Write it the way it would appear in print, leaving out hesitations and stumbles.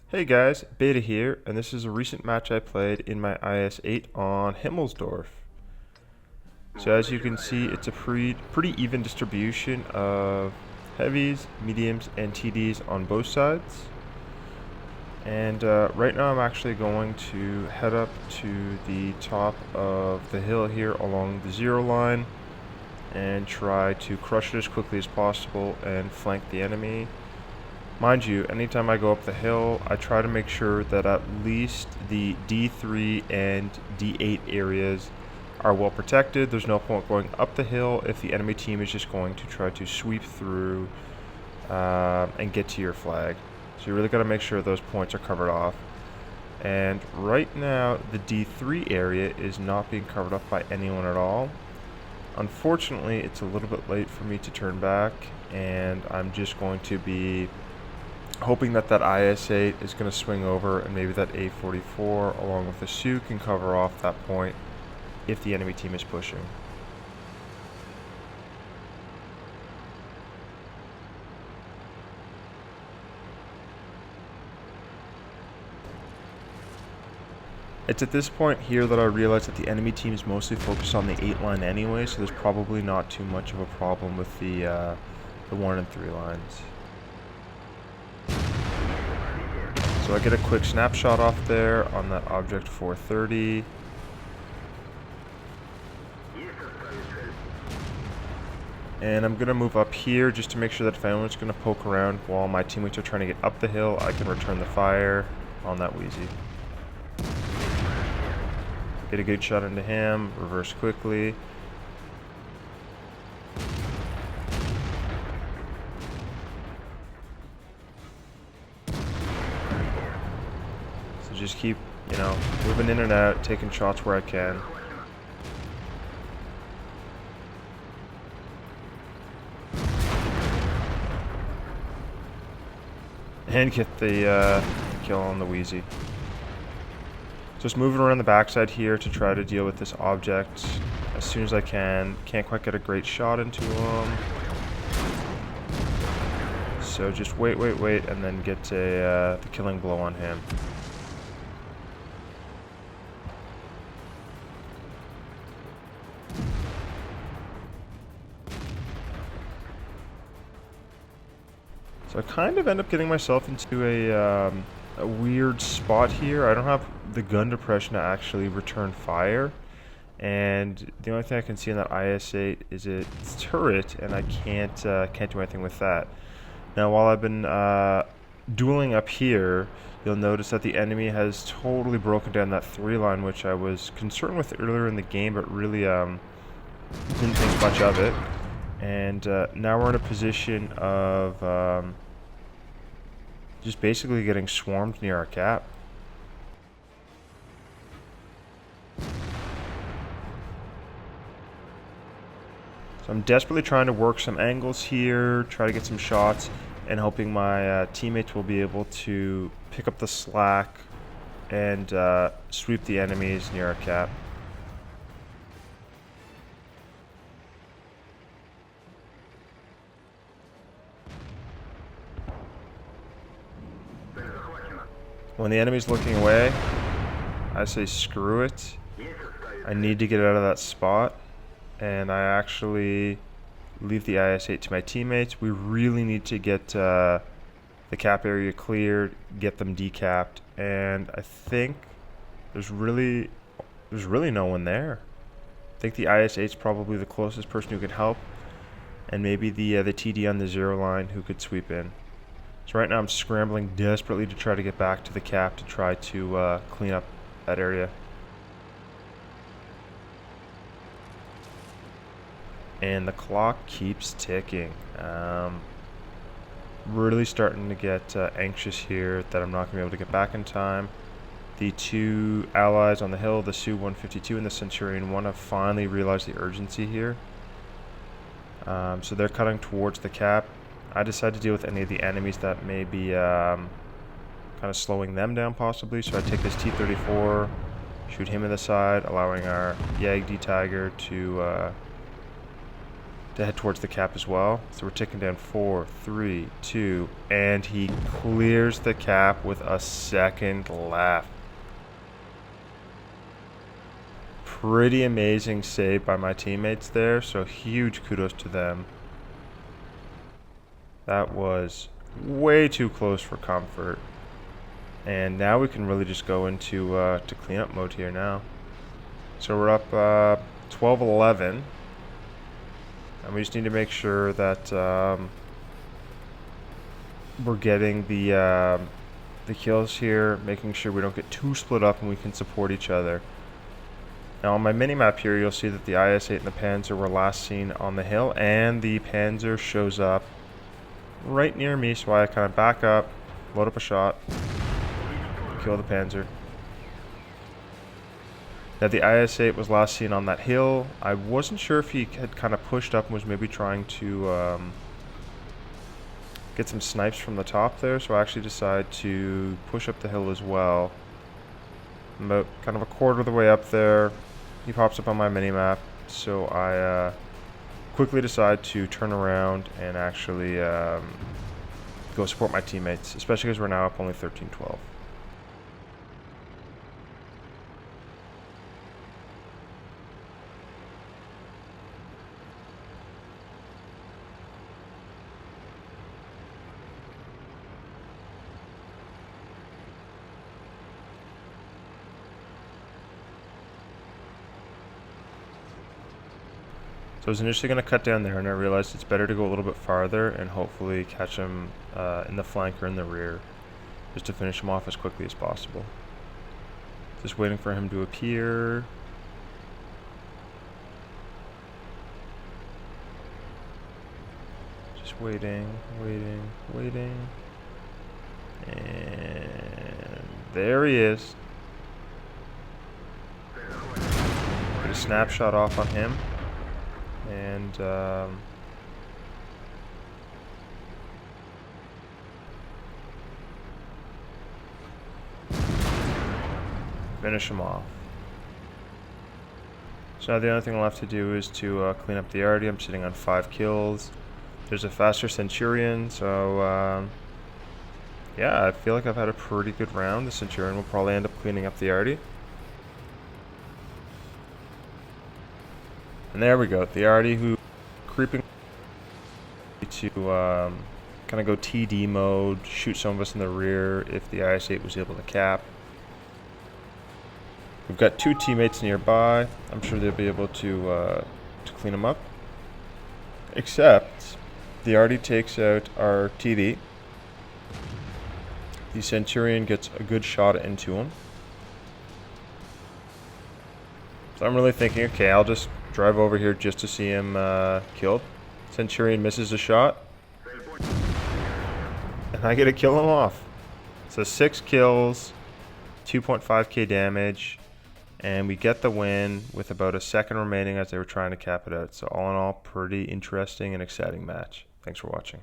Hey guys, Beta here, and this is a recent match I played in my IS-8 on Himmelsdorf. So as you can see, it's a pretty even distribution of heavies, mediums, and TDs on both sides. And right now I'm actually going to head up to the top of the hill here along the zero line and try to crush it as quickly as possible and flank the enemy. Mind you, anytime I go up the hill, I try to make sure that at least the D3 and D8 areas are well protected. There's no point going up the hill if the enemy team is just going to try to sweep through and get to your flag. So you really got to make sure those points are covered off. And right now, the D3 area is not being covered up by anyone at all. Unfortunately, it's a little bit late for me to turn back, and I'm just going to be hoping that IS-8 is going to swing over, and maybe that A-44 along with the Sioux can cover off that point if the enemy team is pushing. It's at this point here that I realize that the enemy team is mostly focused on the 8 line anyway, so there's probably not too much of a problem with the 1 and 3 lines. So I get a quick snapshot off there on that object 430. And I'm going to move up here just to make sure that if anyone's going to poke around while my teammates are trying to get up the hill, I can return the fire on that Wheezy. Get a good shot into him, reverse quickly. So just keep, moving in and out, taking shots where I can. And get the kill on the Wheezy. Just moving around the backside here to try to deal with this object as soon as I can. Can't quite get a great shot into him. So just wait, and then get the killing blow on him. So I kind of end up getting myself into a weird spot here. I don't have the gun depression to actually return fire, and the only thing I can see in that IS-8 is its turret, and I can't do anything with that. Now, while I've been dueling up here, you'll notice that the enemy has totally broken down that 3 line, which I was concerned with earlier in the game, but really didn't think much of it. And now we're in a position of just basically getting swarmed near our cap. So I'm desperately trying to work some angles here, try to get some shots, and hoping my teammates will be able to pick up the slack and sweep the enemies near our cap. When the enemy's looking away, I say screw it. I need to get out of that spot, and I actually leave the IS-8 to my teammates. We really need to get the cap area cleared, get them decapped, and I think there's really no one there. I think the IS-8 is probably the closest person who can help, and maybe the TD on the 0 line who could sweep in. So right now I'm scrambling desperately to try to get back to the cap to try to clean up that area. And the clock keeps ticking. Really starting to get anxious here that I'm not going to be able to get back in time. The 2 allies on the hill, the Sioux 152 and the Centurion 1, have finally realized the urgency here. So they're cutting towards the cap. I decided to deal with any of the enemies that may be kind of slowing them down possibly. So I take this T-34, shoot him in the side, allowing our Yag D-Tiger to to head towards the cap as well. So we're ticking down 4, 3, 2, and he clears the cap with a second left. Pretty amazing save by my teammates there, so huge kudos to them. That was way too close for comfort. And now we can really just go into to cleanup mode here now. So we're up 12-11. And we just need to make sure that we're getting the kills here, making sure we don't get too split up and we can support each other. Now on my mini-map here, you'll see that the IS-8 and the Panzer were last seen on the hill, and the Panzer shows up right near me, so I kind of back up, load up a shot, kill the Panzer. Now the IS-8 was last seen on that hill. I wasn't sure if he had kind of pushed up and was maybe trying to get some snipes from the top there, so I actually decided to push up the hill as well. I'm about kind of a quarter of the way up there. He pops up on my mini-map, so I quickly decide to turn around and actually go support my teammates, especially because we're now up only 13-12. So I was initially going to cut down there, and I realized it's better to go a little bit farther and hopefully catch him in the flank or in the rear, just to finish him off as quickly as possible. Just waiting for him to appear. Just waiting, waiting, waiting. And there he is. Get a snapshot off on him. And finish him off. So now the only thing left to do is to clean up the arty. I'm sitting on 5 kills. There's a faster Centurion, so yeah, I feel like I've had a pretty good round. The Centurion will probably end up cleaning up the arty. And there we go, the arty who creeping to kind of go TD mode, shoot some of us in the rear if the IS-8 was able to cap. We've got 2 teammates nearby. I'm sure they'll be able to clean them up. Except the arty takes out our TD. The Centurion gets a good shot into him. So I'm really thinking, okay, I'll just drive over here just to see him killed. Centurion misses a shot. And I get to kill him off. So 6 kills, 2.5k damage, and we get the win with about a second remaining as they were trying to cap it out. So all in all, pretty interesting and exciting match. Thanks for watching.